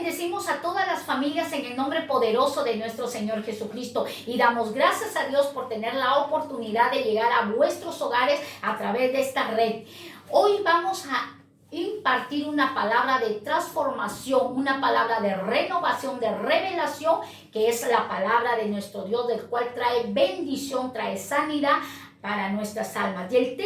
bendecimos a todas las familias en el nombre poderoso de nuestro Señor Jesucristo y damos gracias a Dios por tener la oportunidad de llegar a vuestros hogares a través de esta red. Hoy vamos a impartir una palabra de transformación, una palabra de renovación, de revelación, que es la palabra de nuestro Dios, del cual trae bendición, trae sanidad para nuestras almas. Y el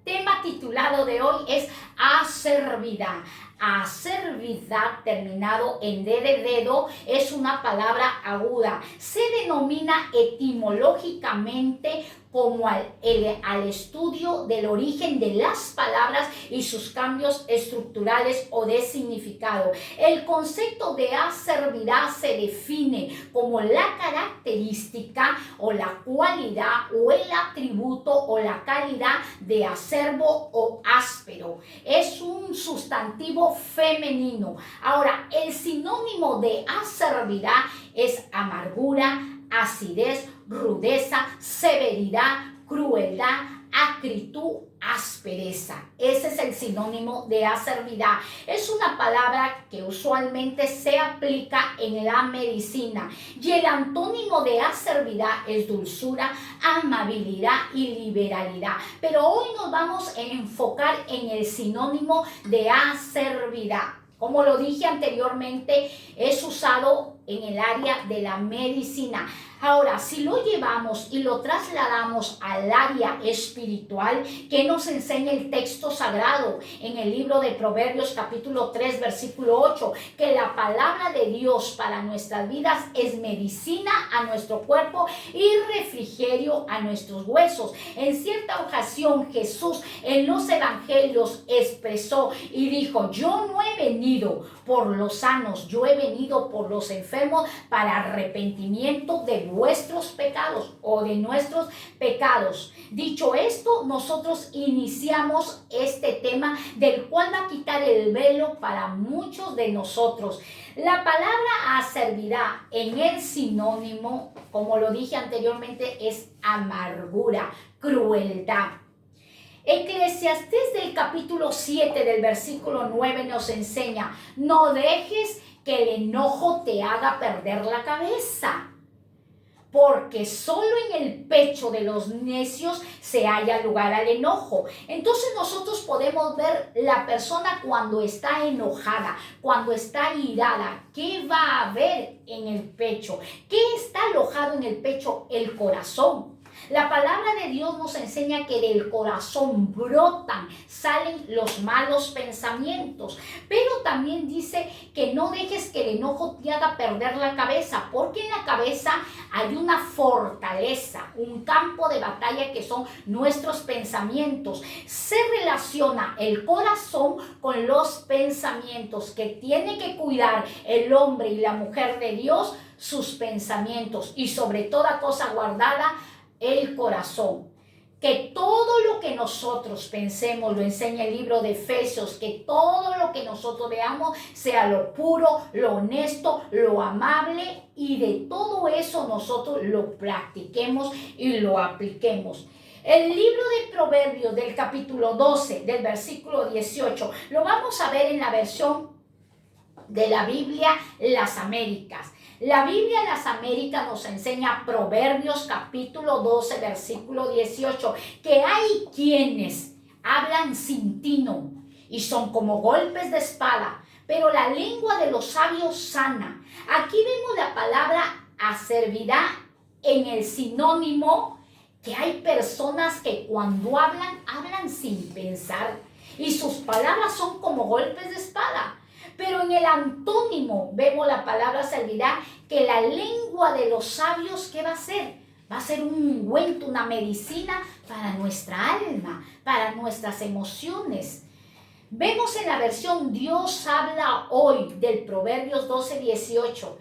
tema titulado de hoy es acervidad. Acervidad, terminado en D de dedo, es una palabra aguda. Se denomina etimológicamente como al estudio del origen de las palabras y sus cambios estructurales o de significado. El concepto de acervidad se define como la característica o la cualidad o el atributo o la calidad de acerbo o áspero. Es un sustantivo femenino. Ahora, el sinónimo de acervidad es amargura, acidez, rudeza, severidad, crueldad, acritud, aspereza. Ese es el sinónimo de acervidad. Es una palabra que usualmente se aplica en la medicina y el antónimo de acervidad es dulzura, amabilidad y liberalidad. Pero hoy nos vamos a enfocar en el sinónimo de acervidad. Como lo dije anteriormente, es usado en el área de la medicina. Ahora, si lo llevamos y lo trasladamos al área espiritual, que nos enseña el texto sagrado en el libro de Proverbios capítulo 3, versículo 8, que la palabra de Dios para nuestras vidas es medicina a nuestro cuerpo y refrigerio a nuestros huesos. En cierta ocasión Jesús en los evangelios expresó y dijo: yo no he venido por los sanos, yo he venido por los enfermos para arrepentimiento de vuestros pecados o de nuestros pecados. Dicho esto, nosotros iniciamos este tema del cual va a quitar el velo para muchos de nosotros. La palabra acervidad en el sinónimo, como lo dije anteriormente, es amargura, crueldad. Eclesiastés del capítulo 7 del versículo 9 nos enseña: no dejes que el enojo te haga perder la cabeza, porque solo en el pecho de los necios se halla lugar al enojo. Entonces nosotros podemos ver la persona cuando está enojada, cuando está irada. ¿Qué va a haber en el pecho? ¿Qué está alojado en el pecho? El corazón. La palabra de Dios nos enseña que del corazón brotan, salen los malos pensamientos. Pero también dice que no dejes que el enojo te haga perder la cabeza, porque en la cabeza hay una fortaleza, un campo de batalla que son nuestros pensamientos. Se relaciona el corazón con los pensamientos, que tiene que cuidar el hombre y la mujer de Dios sus pensamientos y sobre toda cosa guardada el corazón. Que todo lo que nosotros pensemos, lo enseña el libro de Efesios, que todo lo que nosotros veamos sea lo puro, lo honesto, lo amable, y de todo eso nosotros lo practiquemos y lo apliquemos. El libro de Proverbios del capítulo 12, del versículo 18, lo vamos a ver en la versión de la Biblia Las Américas. La Biblia Las Américas nos enseña Proverbios capítulo 12, versículo 18, que hay quienes hablan sin tino y son como golpes de espada, pero la lengua de los sabios sana. Aquí vemos la palabra acervidad en el sinónimo, que hay personas que cuando hablan, hablan sin pensar y sus palabras son como golpes de espada. Pero en el antónimo vemos la palabra acervidad, que la lengua de los sabios, ¿qué va a hacer? Va a ser un ungüento, una medicina para nuestra alma, para nuestras emociones. Vemos en la versión Dios habla hoy del Proverbios 12, 18.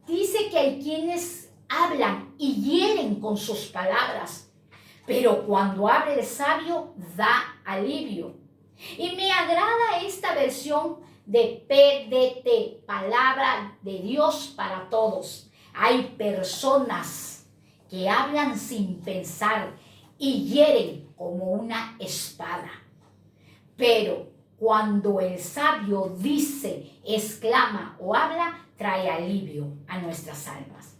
Dice que hay quienes hablan y hieren con sus palabras, pero cuando habla el sabio da alivio. Y me agrada esta versión de PDT, palabra de Dios para todos. Hay personas que hablan sin pensar y hieren como una espada, pero Cuando el sabio dice, exclama o habla, trae alivio a nuestras almas.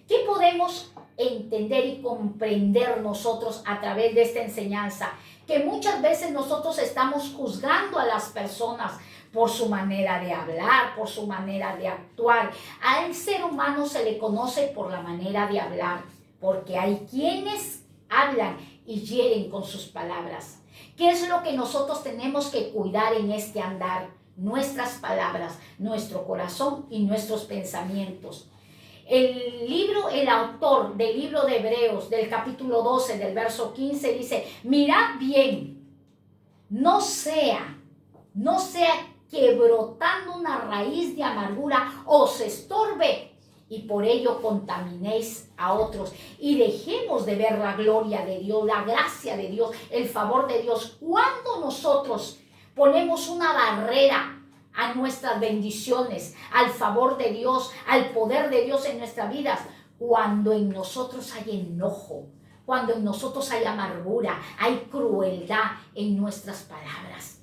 ¿Qué podemos entender y comprender nosotros a través de esta enseñanza? Que muchas veces nosotros estamos juzgando a las personas por su manera de hablar, por su manera de actuar. Al ser humano se le conoce por la manera de hablar, porque hay quienes hablan y hieren con sus palabras. ¿Qué es lo que nosotros tenemos que cuidar en este andar? Nuestras palabras, nuestro corazón y nuestros pensamientos. El autor del libro de Hebreos, del capítulo 12, del verso 15, dice, mirad bien, no sea que brotando una raíz de amargura os estorbe y por ello contaminéis a otros. Y dejemos de ver la gloria de Dios, la gracia de Dios, el favor de Dios. Cuando nosotros ponemos una barrera a nuestras bendiciones, al favor de Dios, al poder de Dios en nuestras vidas, cuando en nosotros hay enojo, cuando en nosotros hay amargura, hay crueldad en nuestras palabras,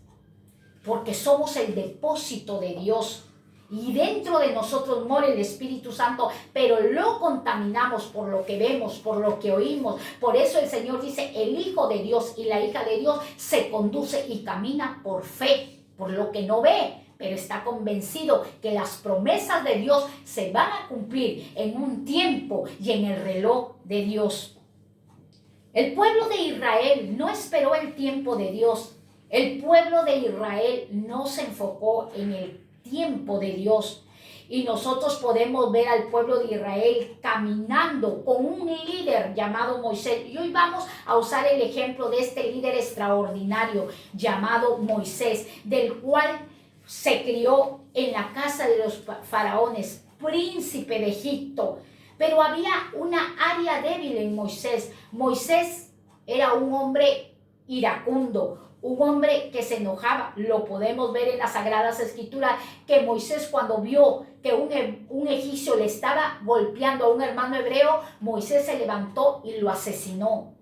porque somos el depósito de Dios y dentro de nosotros mora el Espíritu Santo, pero lo contaminamos por lo que vemos, por lo que oímos. Por eso el Señor dice, el Hijo de Dios y la hija de Dios se conduce y camina por fe, por lo que no ve, pero está convencido que las promesas de Dios se van a cumplir en un tiempo y en el reloj de Dios. El pueblo de Israel no esperó el tiempo de Dios. El pueblo de Israel no se enfocó en el tiempo de Dios. Y nosotros podemos ver al pueblo de Israel caminando con un líder llamado Moisés. Y hoy vamos a usar el ejemplo de este líder extraordinario llamado Moisés, del cual se crió en la casa de los faraones, príncipe de Egipto. Pero había una área débil en Moisés. Moisés era un hombre iracundo, un hombre que se enojaba. Lo podemos ver en las Sagradas Escrituras, que Moisés, cuando vio que un egipcio le estaba golpeando a un hermano hebreo, Moisés se levantó y lo asesinó.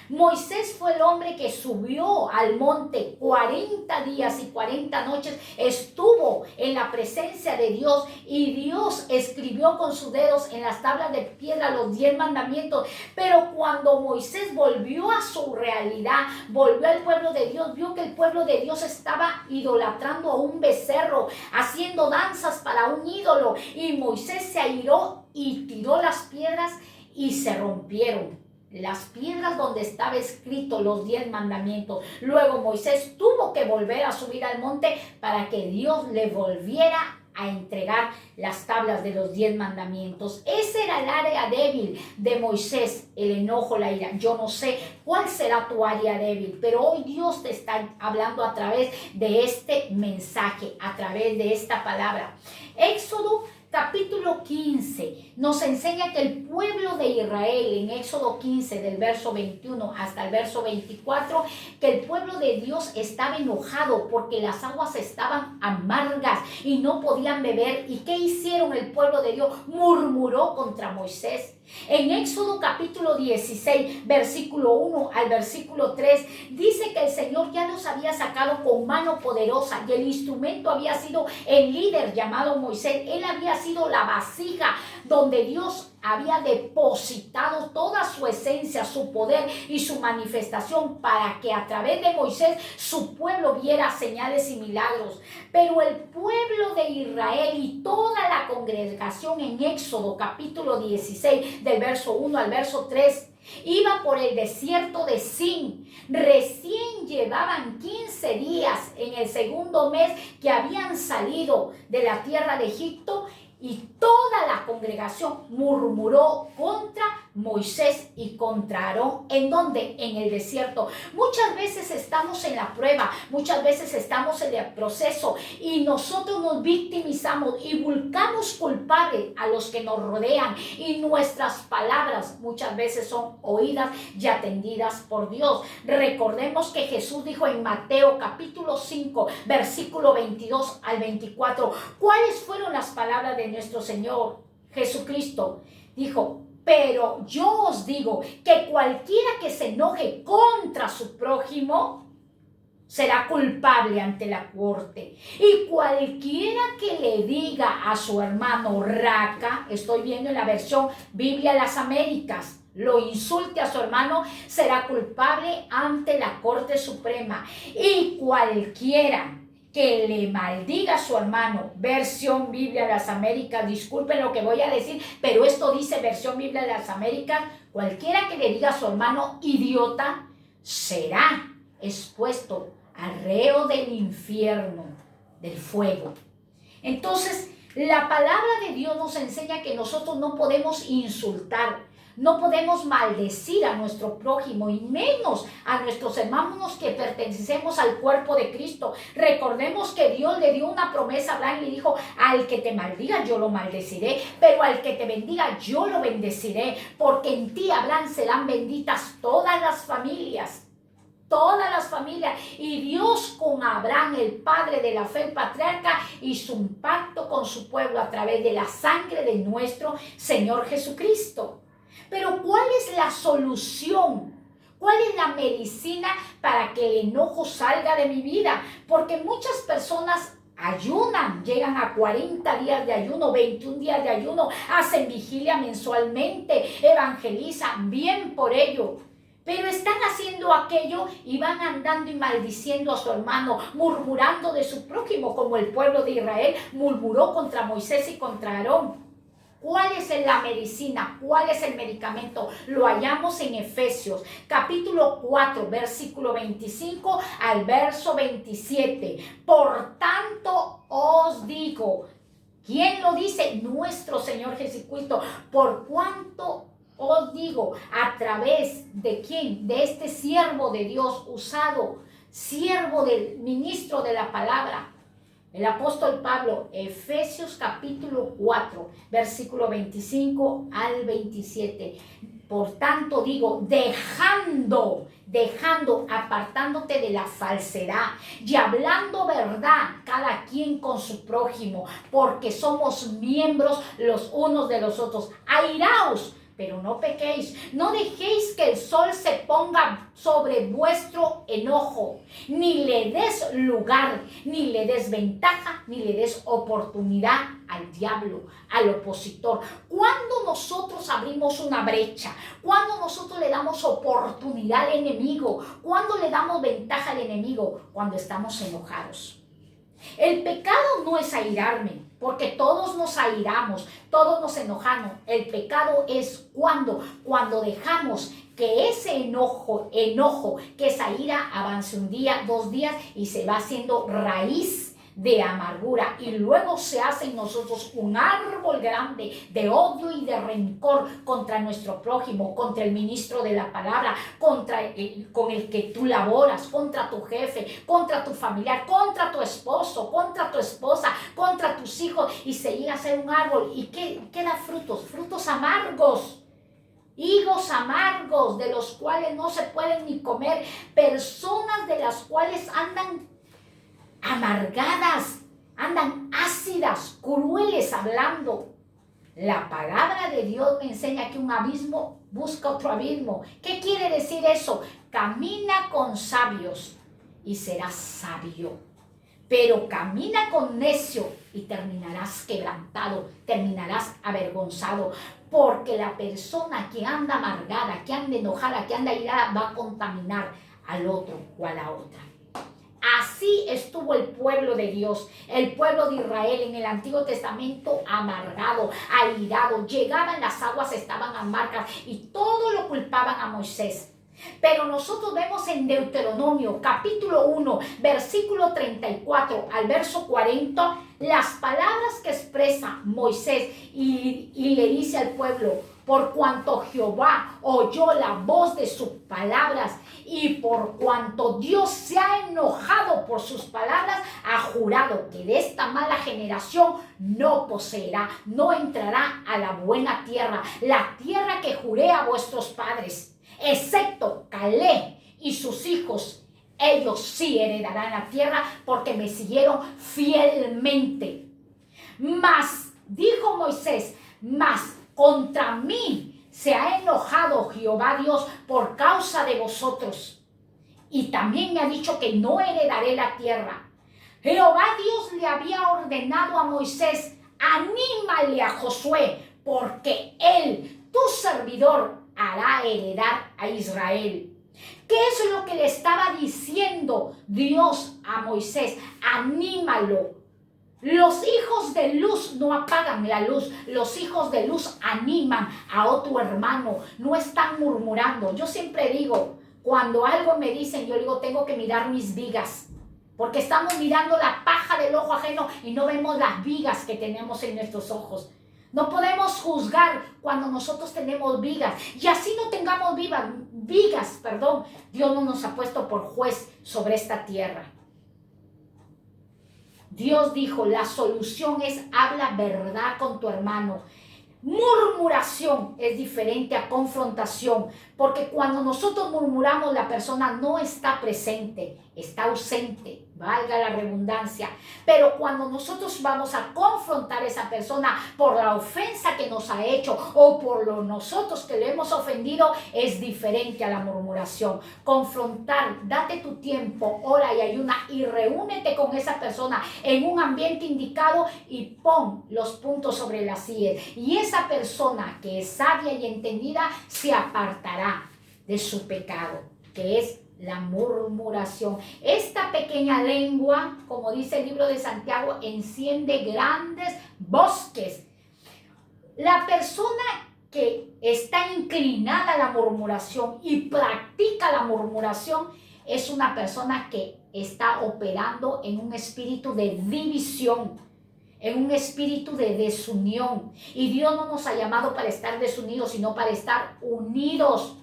Moisés fue el hombre que subió al monte 40 días y 40 noches, estuvo en la presencia de Dios y Dios escribió con sus dedos en las tablas de piedra los 10 mandamientos. Pero cuando Moisés volvió a su realidad, volvió al pueblo de Dios, vio que el pueblo de Dios estaba idolatrando a un becerro, haciendo danzas para un ídolo, y Moisés se airó y tiró las piedras y se rompieron las piedras donde estaba escrito los 10 mandamientos. Luego Moisés tuvo que volver a subir al monte para que Dios le volviera a entregar las tablas de los 10 mandamientos. Ese era el área débil de Moisés, el enojo, la ira. Yo no sé cuál será tu área débil, pero hoy Dios te está hablando a través de este mensaje, a través de esta palabra. Éxodo capítulo 15 nos enseña que el pueblo de Israel, en Éxodo 15 del verso 21 hasta el verso 24, que el pueblo de Dios estaba enojado porque las aguas estaban amargas y no podían beber. ¿Y qué hicieron el pueblo de Dios? Murmuró contra Moisés. En Éxodo capítulo 16, versículo 1 al versículo 3, dice que el Señor ya los había sacado con mano poderosa y el instrumento había sido el líder llamado Moisés. Él había sido la vasija donde Dios había depositado toda su esencia, su poder y su manifestación para que a través de Moisés su pueblo viera señales y milagros. Pero el pueblo de Israel y toda la congregación en Éxodo capítulo 16 del verso 1 al verso 3 iba por el desierto de Sin. Recién llevaban 15 días en el segundo mes que habían salido de la tierra de Egipto, y toda la congregación murmuró contra Moisés y contra Aarón. ¿En dónde? En el desierto. Muchas veces estamos en la prueba, muchas veces estamos en el proceso y nosotros nos victimizamos y buscamos culpables a los que nos rodean, y nuestras palabras muchas veces son oídas y atendidas por Dios. Recordemos que Jesús dijo en Mateo capítulo 5 versículo 22 al 24, ¿cuáles fueron las palabras de nuestro Señor Jesucristo? Dijo: pero yo os digo que cualquiera que se enoje contra su prójimo será culpable ante la corte. Y cualquiera que le diga a su hermano raca, estoy viendo en la versión Biblia de las Américas, lo insulte a su hermano, será culpable ante la Corte Suprema. Y cualquiera que le maldiga a su hermano, versión Biblia de las Américas, disculpen lo que voy a decir, pero esto dice versión Biblia de las Américas, cualquiera que le diga a su hermano idiota, será expuesto al reo del infierno, del fuego. Entonces, la palabra de Dios nos enseña que nosotros no podemos insultar, no podemos maldecir a nuestro prójimo y menos a nuestros hermanos que pertenecemos al cuerpo de Cristo. Recordemos que Dios le dio una promesa a Abraham y le dijo, al que te maldiga yo lo maldeciré, pero al que te bendiga yo lo bendeciré, porque en ti, Abraham, serán benditas todas las familias. Todas las familias. Y Dios con Abraham, el padre de la fe, el patriarca, hizo un pacto con su pueblo a través de la sangre de nuestro Señor Jesucristo. Pero ¿cuál es la solución? ¿Cuál es la medicina para que el enojo salga de mi vida? Porque muchas personas ayunan, llegan a 40 días de ayuno, 21 días de ayuno, hacen vigilia mensualmente, evangelizan, bien por ello. Pero están haciendo aquello y van andando y maldiciendo a su hermano, murmurando de su prójimo, como el pueblo de Israel murmuró contra Moisés y contra Aarón. ¿Cuál es la medicina? ¿Cuál es el medicamento? Lo hallamos en Efesios, capítulo 4, versículo 25 al verso 27. Por tanto os digo, ¿quién lo dice? Nuestro Señor Jesucristo. Por cuanto os digo, ¿a través de quién? De este siervo de Dios usado, siervo del ministro de la palabra, el apóstol Pablo, Efesios capítulo 4, versículo 25 al 27. Por tanto digo, dejando, apartándote de la falsedad y hablando verdad, cada quien con su prójimo, porque somos miembros los unos de los otros. Airaos, pero no pequéis, no dejéis que el sol se ponga sobre vuestro enojo, ni le des lugar, ni le des ventaja, ni le des oportunidad al diablo, al opositor. Cuando nosotros abrimos una brecha, cuando nosotros le damos oportunidad al enemigo, cuando le damos ventaja al enemigo, cuando estamos enojados. El pecado no es airarme, porque todos nos airamos, todos nos enojamos. El pecado es cuando dejamos que ese enojo, que esa ira avance un día, 2 días y se va haciendo raíz de amargura y luego se hace en nosotros un árbol grande de odio y de rencor contra nuestro prójimo, contra el ministro de la palabra, con el que tú laboras, contra tu jefe, contra tu familiar, contra tu esposo, contra tu esposa, contra tus hijos, y se llega a ser un árbol y ¿qué da frutos amargos. Higos amargos de los cuales no se pueden ni comer, personas de las cuales andan amargadas, andan ácidas, crueles hablando. La palabra de Dios me enseña que un abismo busca otro abismo. ¿Qué quiere decir eso? Camina con sabios y serás sabio, pero camina con necio y terminarás quebrantado, terminarás avergonzado, porque la persona que anda amargada, que anda enojada, que anda irada, va a contaminar al otro o a la otra. Así estuvo el pueblo de Dios, el pueblo de Israel en el Antiguo Testamento, amargado, airado. Llegaban las aguas, estaban amargas y todo lo culpaban a Moisés. Pero nosotros vemos en Deuteronomio capítulo 1, versículo 34 al verso 40, las palabras que expresa Moisés y le dice al pueblo: por cuanto Jehová oyó la voz de sus palabras y por cuanto Dios se ha enojado por sus palabras, ha jurado que de esta mala generación no poseerá, no entrará a la buena tierra, la tierra que juré a vuestros padres, excepto Caleb y sus hijos. Ellos sí heredarán la tierra porque me siguieron fielmente. Mas, dijo Moisés, contra mí se ha enojado Jehová Dios por causa de vosotros. y también me ha dicho que no heredaré la tierra. Jehová Dios le había ordenado a Moisés: anímale a Josué, porque él, tu servidor, hará heredar a Israel. ¿Qué es lo que le estaba diciendo Dios a Moisés? Anímalo. Los hijos de luz no apagan la luz. Los hijos de luz animan a otro hermano. No están murmurando. Yo siempre digo, cuando algo me dicen, yo digo, tengo que mirar mis vigas. Porque estamos mirando la paja del ojo ajeno y no vemos las vigas que tenemos en nuestros ojos. No podemos juzgar cuando nosotros tenemos vigas. Y así no tengamos vigas, Dios no nos ha puesto por juez sobre esta tierra. Dios dijo, la solución es habla verdad con tu hermano. Murmuración es diferente a confrontación, porque cuando nosotros murmuramos, la persona no está presente, está ausente, valga la redundancia. Pero cuando nosotros vamos a confrontar a esa persona por la ofensa que nos ha hecho o por nosotros que le hemos ofendido, es diferente a la murmuración. Confrontar, date tu tiempo, ora y ayuna y reúnete con esa persona en un ambiente indicado y pon los puntos sobre las íes. Y esa persona que es sabia y entendida se apartará de su pecado, que es la murmuración. Esta pequeña lengua, como dice el libro de Santiago, enciende grandes bosques. La persona que está inclinada a la murmuración y practica la murmuración es una persona que está operando en un espíritu de división, en un espíritu de desunión. Y Dios no nos ha llamado para estar desunidos, sino para estar unidos.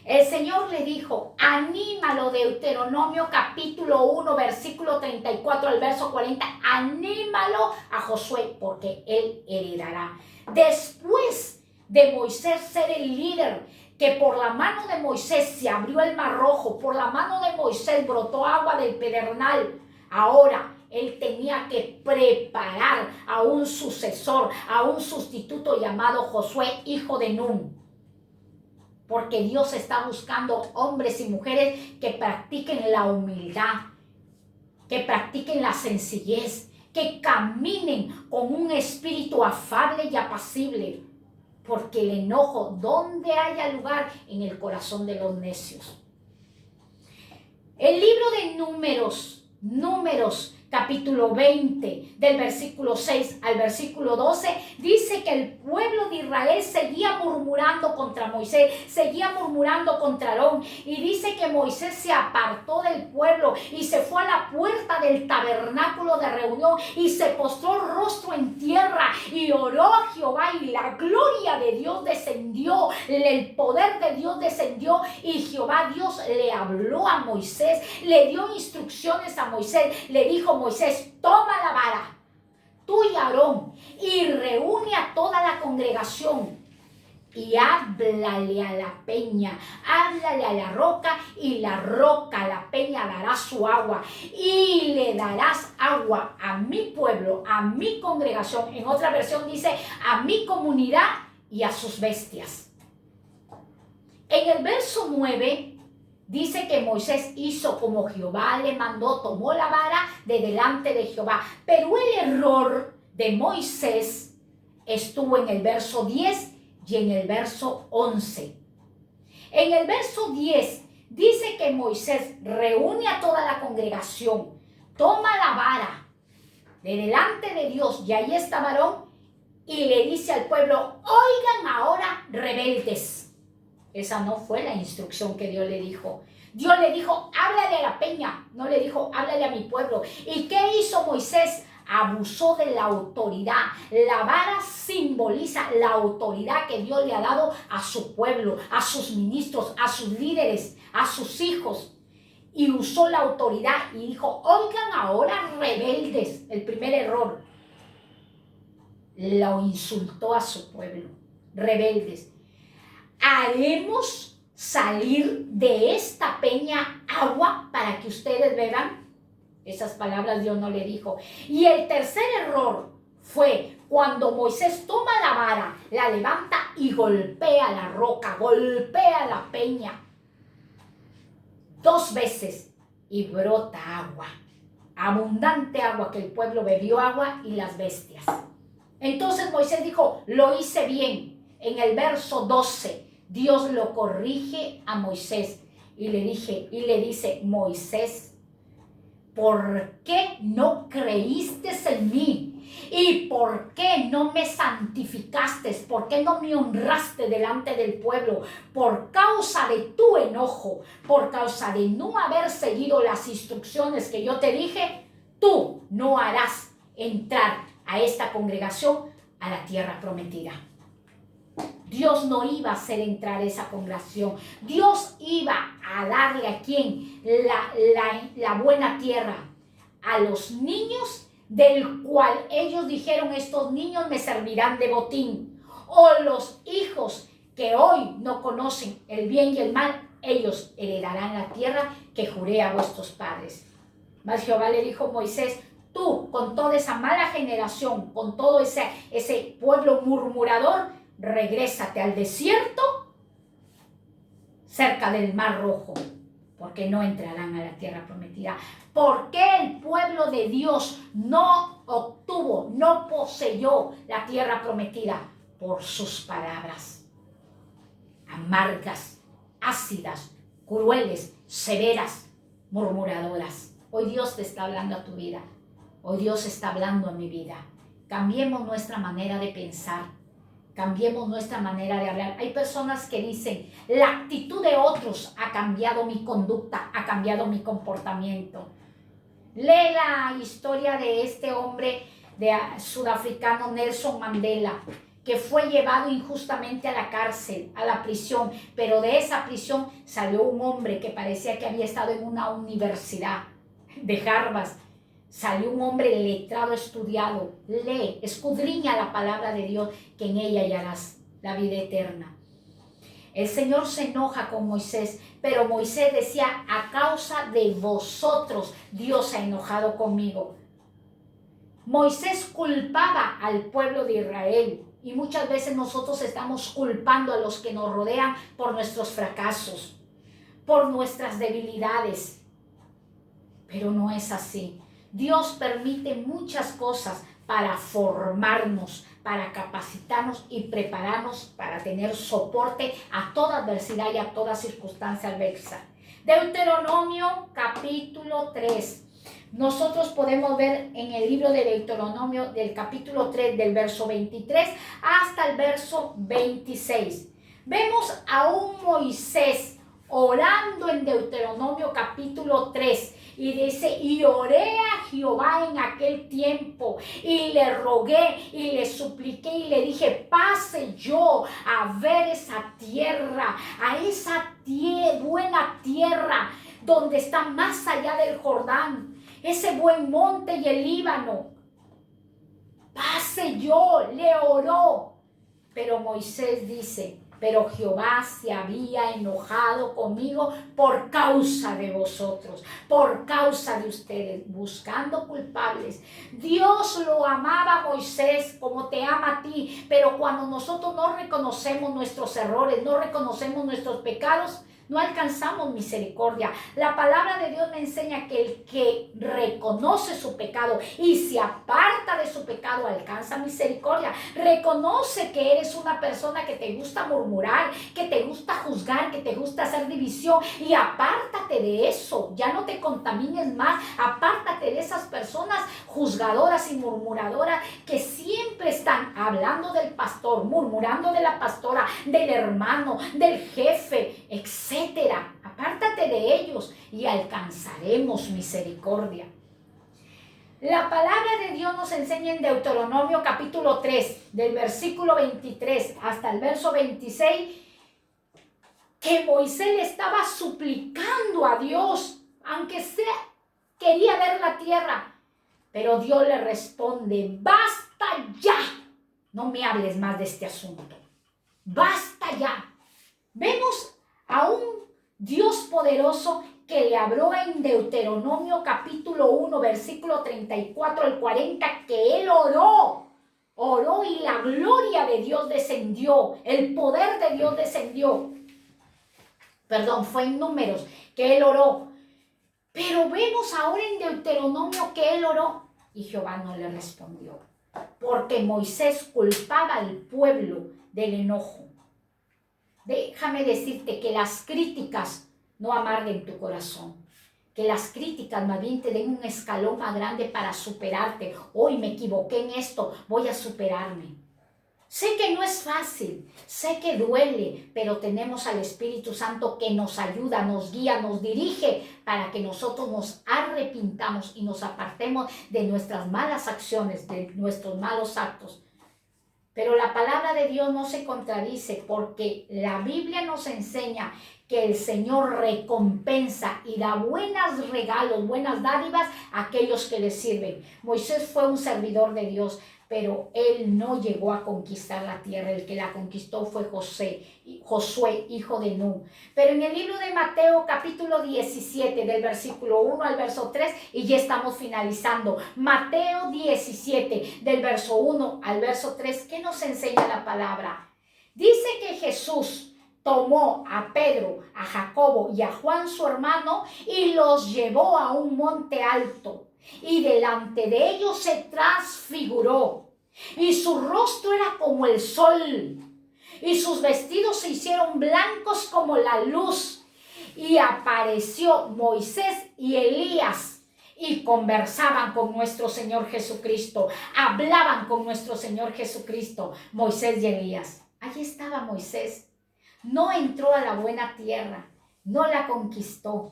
El Señor le dijo, anímalo, Deuteronomio capítulo 1, versículo 34 al verso 40, anímalo a Josué, porque él heredará. Después de Moisés ser el líder, que por la mano de Moisés se abrió el mar rojo, por la mano de Moisés brotó agua del pedernal, ahora él tenía que preparar a un sucesor, a un sustituto llamado Josué, hijo de Nun. Porque Dios está buscando hombres y mujeres que practiquen la humildad, que practiquen la sencillez, que caminen con un espíritu afable y apacible. Porque el enojo, ¿dónde haya lugar? En el corazón de los necios. El libro de Números, capítulo 20, del versículo 6 al versículo 12, dice que el pueblo de Israel seguía murmurando contra Moisés, seguía murmurando contra Aarón, y dice que Moisés se apartó del pueblo y se fue a la puerta del tabernáculo de reunión y se postró rostro en tierra y oró a Jehová, y la gloria de Dios descendió, el poder de Dios descendió, y Jehová Dios le habló a Moisés, le dio instrucciones a Moisés, le dijo: Moisés, toma la vara, tú y Aarón, y reúne a toda la congregación y háblale a la peña, háblale a la roca, y la roca, la peña, dará su agua, y le darás agua a mi pueblo, a mi congregación. En otra versión dice: a mi comunidad y a sus bestias. En el verso 9 dice que Moisés hizo como Jehová le mandó, tomó la vara de delante de Jehová. Pero el error de Moisés estuvo en el verso 10 y en el verso 11. En el verso 10 dice que Moisés reúne a toda la congregación, toma la vara de delante de Dios, y ahí está Aarón, y le dice al pueblo: oigan ahora, rebeldes. Esa no fue la instrucción que Dios le dijo. Dios le dijo: háblale a la peña. No le dijo: háblale a mi pueblo. ¿Y qué hizo Moisés? Abusó de la autoridad. La vara simboliza la autoridad que Dios le ha dado a su pueblo, a sus ministros, a sus líderes, a sus hijos. Y usó la autoridad y dijo: oigan ahora, rebeldes. El primer error. Lo insultó a su pueblo. Rebeldes. ¿Haremos salir de esta peña agua para que ustedes beban? Esas palabras Dios no le dijo. Y el tercer error fue cuando Moisés toma la vara, la levanta y golpea la roca, golpea la peña 2 veces y brota agua, abundante agua, que el pueblo bebió agua y las bestias. Entonces Moisés dijo, lo hice bien. En el verso 12, Dios lo corrige a Moisés y le dice, Moisés, ¿por qué no creíste en mí? ¿Y por qué no me santificaste? ¿Por qué no me honraste delante del pueblo? Por causa de tu enojo, por causa de no haber seguido las instrucciones que yo te dije, tú no harás entrar a esta congregación a la tierra prometida. Dios no iba a hacer entrar esa congregación. Dios iba a darle a quién la buena tierra, a los niños del cual ellos dijeron, estos niños me servirán de botín. O los hijos que hoy no conocen el bien y el mal, ellos heredarán la tierra que juré a vuestros padres. Mas Jehová le dijo a Moisés, tú con toda esa mala generación, con todo ese pueblo murmurador, regrésate al desierto cerca del Mar Rojo, porque no entrarán a la tierra prometida. ¿Por qué el pueblo de Dios no obtuvo, no poseyó la tierra prometida? Por sus palabras amargas, ácidas, crueles, severas, murmuradoras. Hoy Dios te está hablando a tu vida. Hoy Dios está hablando a mi vida. Cambiemos nuestra manera de pensar. Cambiemos nuestra manera de hablar. Hay personas que dicen, la actitud de otros ha cambiado mi conducta, ha cambiado mi comportamiento. Lee la historia de este hombre sudafricano Nelson Mandela, que fue llevado injustamente a la cárcel, a la prisión, pero de esa prisión salió un hombre que parecía que había estado en una universidad de Harvard. Salió un hombre letrado, estudiado. Lee, escudriña la palabra de Dios, que en ella hallarás la vida eterna. El Señor se enoja con Moisés, pero Moisés decía, a causa de vosotros Dios se ha enojado conmigo. Moisés culpaba al pueblo de Israel y muchas veces nosotros estamos culpando a los que nos rodean por nuestros fracasos, por nuestras debilidades. Pero no es así. Dios permite muchas cosas para formarnos, para capacitarnos y prepararnos para tener soporte a toda adversidad y a toda circunstancia adversa. Deuteronomio capítulo 3. Nosotros podemos ver en el libro de Deuteronomio del capítulo 3 del verso 23 hasta el verso 26. Vemos a un Moisés orando en Deuteronomio capítulo 3 y dice, y oré a Jehová en aquel tiempo y le rogué y le supliqué y le dije, pase yo a ver esa tierra, a esa buena tierra donde está más allá del Jordán, ese buen monte y el Líbano. Pase yo, le oró. Pero Moisés dice, pero Jehová se había enojado conmigo por causa de vosotros, por causa de ustedes, buscando culpables. Dios lo amaba a Moisés como te ama a ti, pero cuando nosotros no reconocemos nuestros errores, no reconocemos nuestros pecados, no alcanzamos misericordia. La palabra de Dios me enseña que el que reconoce su pecado y se aparta de su pecado alcanza misericordia. Reconoce que eres una persona que te gusta murmurar, que te gusta juzgar, que te gusta hacer división y apártate de eso. Ya no te contamines más. Apártate de esas personas juzgadoras y murmuradoras que siempre están hablando del pastor, murmurando de la pastora, del hermano, del jefe, etc. Apártate de ellos y alcanzaremos misericordia. La palabra de Dios nos enseña en Deuteronomio capítulo 3, del versículo 23 hasta el verso 26, que Moisés le estaba suplicando a Dios, aunque quería ver la tierra, pero Dios le responde, basta ya, no me hables más de este asunto, basta ya. Vemos a un Dios poderoso que le habló en Deuteronomio capítulo 1, versículo 34 al 40, que él oró oró y la gloria de Dios descendió, el poder de Dios descendió. Perdón, fue en Números que él oró. Pero vemos ahora en Deuteronomio que él oró y Jehová no le respondió, porque Moisés culpaba al pueblo del enojo. Déjame decirte que las críticas no amarguen tu corazón, que las críticas más bien te den un escalón más grande para superarte. Hoy me equivoqué en esto, voy a superarme. Sé que no es fácil, sé que duele, pero tenemos al Espíritu Santo que nos ayuda, nos guía, nos dirige para que nosotros nos arrepintamos y nos apartemos de nuestras malas acciones, de nuestros malos actos. Pero la palabra de Dios no se contradice, porque la Biblia nos enseña que el Señor recompensa y da buenos regalos, buenas dádivas a aquellos que le sirven. Moisés fue un servidor de Dios, pero él no llegó a conquistar la tierra. El que la conquistó fue Josué, hijo de Nun. Pero en el libro de Mateo, capítulo 17, del versículo 1 al verso 3, y ya estamos finalizando. Mateo 17, del verso 1 al verso 3, ¿qué nos enseña la palabra? Dice que Jesús tomó a Pedro, a Jacobo y a Juan su hermano y los llevó a un monte alto. Y delante de ellos se transfiguró, y su rostro era como el sol, y sus vestidos se hicieron blancos como la luz. Y apareció Moisés y Elías, y conversaban con nuestro Señor Jesucristo, hablaban con nuestro Señor Jesucristo, Moisés y Elías. Allí estaba Moisés. No entró a la buena tierra, no la conquistó,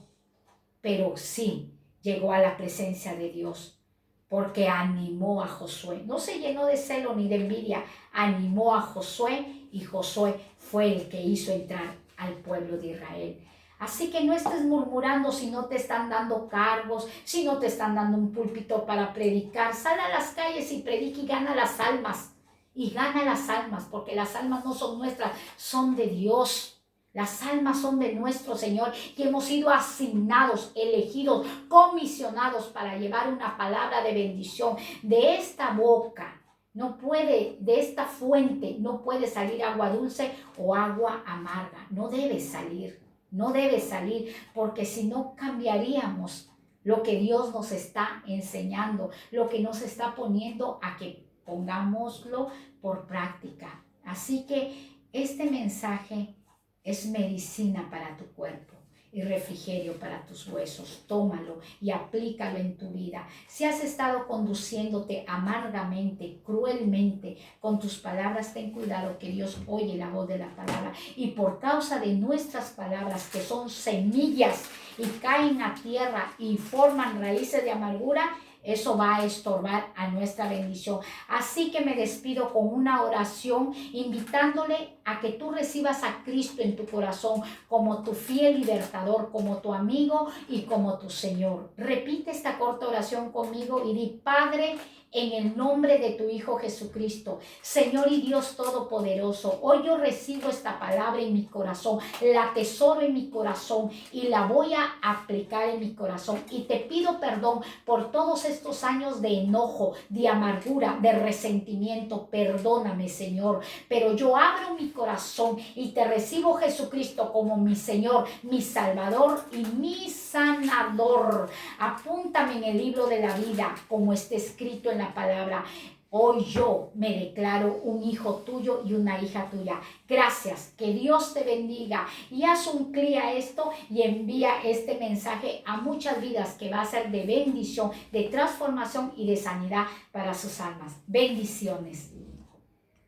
pero sí llegó a la presencia de Dios, porque animó a Josué. No se llenó de celo ni de envidia, animó a Josué, y Josué fue el que hizo entrar al pueblo de Israel. Así que no estés murmurando si no te están dando cargos, si no te están dando un púlpito para predicar. Sal a las calles y predica y gana las almas. Y gana las almas, porque las almas no son nuestras, son de Dios. Las almas son de nuestro Señor, y hemos sido asignados, elegidos, comisionados para llevar una palabra de bendición. De esta boca no puede, de esta fuente no puede salir agua dulce o agua amarga. No debe salir, porque si no cambiaríamos lo que Dios nos está enseñando, lo que nos está poniendo a que pongámoslo por práctica. Así que este mensaje es medicina para tu cuerpo y refrigerio para tus huesos. Tómalo y aplícalo en tu vida. Si has estado conduciéndote amargamente, cruelmente con tus palabras, ten cuidado, que Dios oye la voz de la palabra. Y por causa de nuestras palabras, que son semillas y caen a tierra y forman raíces de amargura, eso va a estorbar a nuestra bendición. Así que me despido con una oración, invitándole a que tú recibas a Cristo en tu corazón como tu fiel libertador, como tu amigo y como tu Señor. Repite esta corta oración conmigo y di: Padre, en el nombre de tu Hijo Jesucristo, Señor y Dios Todopoderoso, hoy yo recibo esta palabra en mi corazón, la atesoro en mi corazón y la voy a aplicar en mi corazón. Y te pido perdón por todos estos años de enojo, de amargura, de resentimiento. Perdóname, Señor, pero yo abro mi corazón y te recibo, Jesucristo, como mi Señor, mi Salvador y mi sanador. Apúntame en el libro de la vida, como está escrito en la palabra. Hoy yo me declaro un hijo tuyo y una hija tuya. Gracias, que Dios te bendiga, y haz un clic a esto y envía este mensaje a muchas vidas, que va a ser de bendición, de transformación y de sanidad para sus almas. Bendiciones.